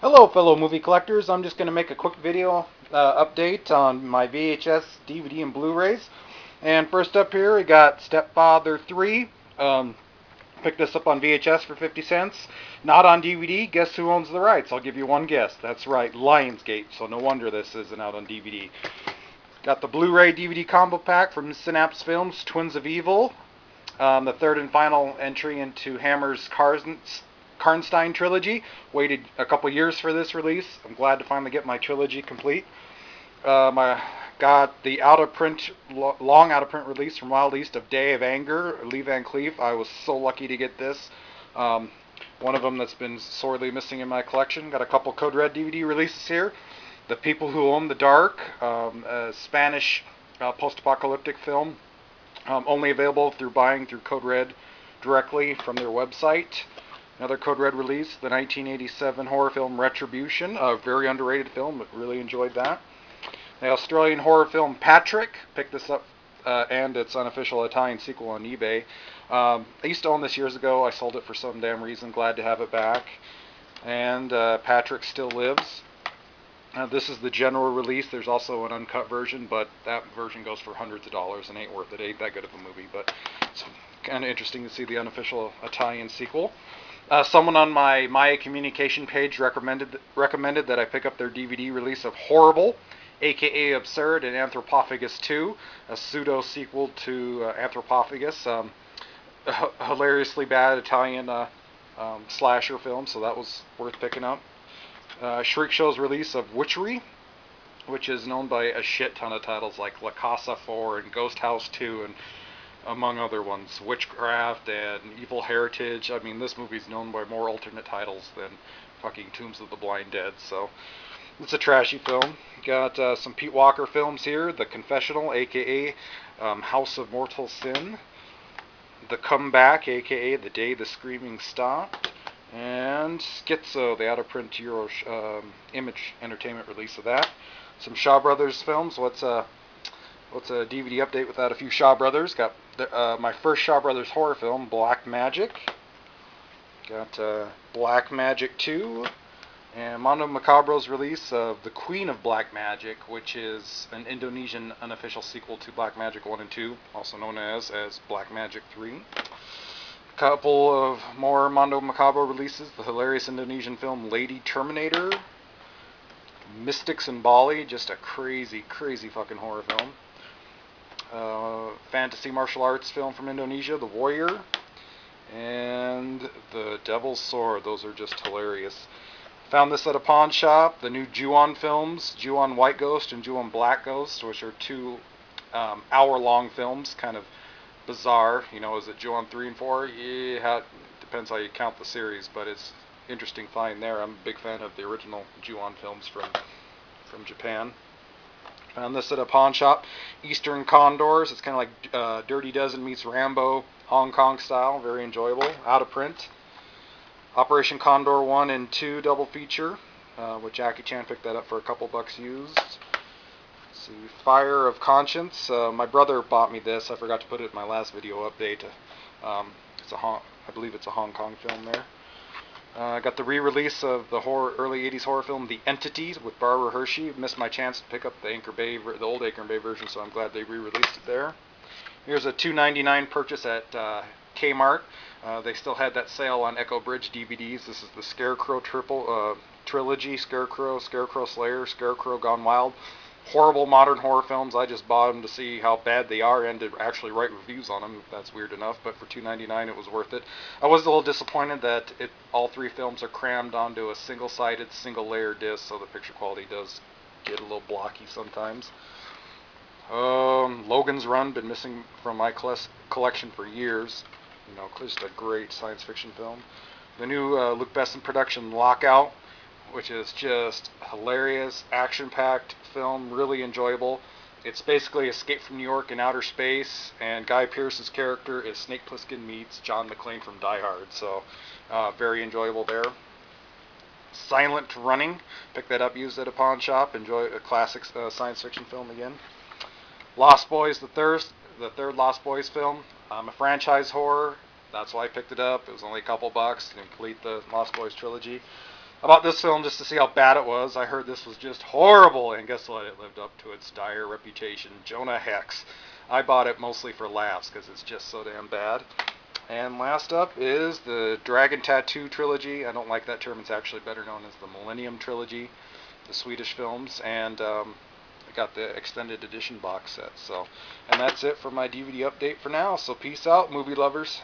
Hello, fellow movie collectors. I'm just going to make a quick video update on my VHS, DVD, and Blu-rays. And first up here, we got Stepfather 3. Picked this up on VHS for 50 cents. Not on DVD. Guess who owns the rights? I'll give you one guess. That's right, Lionsgate. So no wonder this isn't out on DVD. Got the Blu-ray DVD combo pack from Synapse Films, Twins of Evil. The third and final entry into Hammer's Karnstein trilogy. Waited a couple years for this release. I'm glad to finally get my trilogy complete. I got the long out of print release from Wild East of Day of Anger, Lee Van Cleef. I was so lucky to get this. One of them that's been sorely missing in my collection. Got a couple Code Red DVD releases here. The People Who Own the Dark, a Spanish post-apocalyptic film, only available through buying through Code Red directly from their website. Another Code Red release, the 1987 horror film Retribution, a very underrated film, but really enjoyed that. The Australian horror film Patrick, picked this up, and its unofficial Italian sequel on eBay. I used to own this years ago. I sold it for some damn reason. Glad to have it back. And Patrick still lives. This is the general release. There's also an uncut version, but that version goes for hundreds of dollars and ain't worth it. Ain't that good of a movie, but it's kind of interesting to see the unofficial Italian sequel. Someone on my Maya communication page recommended that I pick up their DVD release of Horrible, aka Absurd, and Anthropophagus 2, a pseudo sequel to Anthropophagus. Hilariously bad Italian slasher film, so that was worth picking up. Shriek Show's release of Witchery, which is known by a shit ton of titles like La Casa 4 and Ghost House 2 and among other ones, Witchcraft and Evil Heritage. I mean, this movie's known by more alternate titles than fucking Tombs of the Blind Dead, so it's a trashy film. Got some Pete Walker films here. The Confessional, aka House of Mortal Sin. The Comeback, aka The Day the Screaming Stopped. And Schizo, the out-of-print Euro Image Entertainment release of that. Some Shaw Brothers films. What's a DVD update without a few Shaw Brothers? Got my first Shaw Brothers horror film, Black Magic. Got Black Magic 2. And Mondo Macabro's release of The Queen of Black Magic, which is an Indonesian unofficial sequel to Black Magic 1 and 2, also known as Black Magic 3. Couple of more Mondo Macabro releases. The hilarious Indonesian film Lady Terminator. Mystics in Bali, just a crazy, crazy fucking horror film. Fantasy martial arts film from Indonesia, The Warrior. And The Devil's Sword. Those are just hilarious. Found this at a pawn shop. The new Ju-on films, Ju-on White Ghost and Ju-on Black Ghost, which are two hour-long films, kind of bizarre. You know, is it Ju-on 3 and 4? Yeah, depends how you count the series, but it's interesting find there. I'm a big fan of the original Ju-on films from Japan. Found this at a pawn shop. Eastern Condors. It's kind of like Dirty Dozen meets Rambo, Hong Kong style. Very enjoyable. Out of print. Operation Condor 1 and 2 double feature. With Jackie Chan, picked that up for a couple bucks used. See, Fire of Conscience. My brother bought me this. I forgot to put it in my last video update. I believe it's a Hong Kong film there. I got the re-release of the early 80s horror film The Entity with Barbara Hershey. Missed my chance to pick up the old Anchor Bay version, so I'm glad they re-released it there. Here's a $2.99 purchase at Kmart. They still had that sale on Echo Bridge DVDs. This is the Scarecrow trilogy. Scarecrow, Scarecrow Slayer, Scarecrow Gone Wild. Horrible modern horror films. I just bought them to see how bad they are and to actually write reviews on them. That's weird enough, but for $2.99 it was worth it. I was a little disappointed that all three films are crammed onto a single-sided, single-layer disc, so the picture quality does get a little blocky sometimes. Logan's Run, been missing from my collection for years. You know, just a great science fiction film. The new Luc Besson production, Lockout, which is just hilarious, action-packed film, really enjoyable. It's basically Escape from New York in outer space, and Guy Pearce's character is Snake Plissken meets John McClane from Die Hard, so very enjoyable there. Silent Running, picked that up used at a pawn shop. Enjoy a classic science fiction film again. Lost Boys, the third Lost Boys film. A franchise horror. That's why I picked it up. It was only a couple bucks to complete the Lost Boys trilogy. I bought this film just to see how bad it was. I heard this was just horrible, and guess what? It lived up to its dire reputation. Jonah Hex. I bought it mostly for laughs because it's just so damn bad. And last up is the Dragon Tattoo trilogy. I don't like that term. It's actually better known as the Millennium trilogy, the Swedish films, and I got the extended edition box set. So, and that's it for my DVD update for now. So peace out, movie lovers.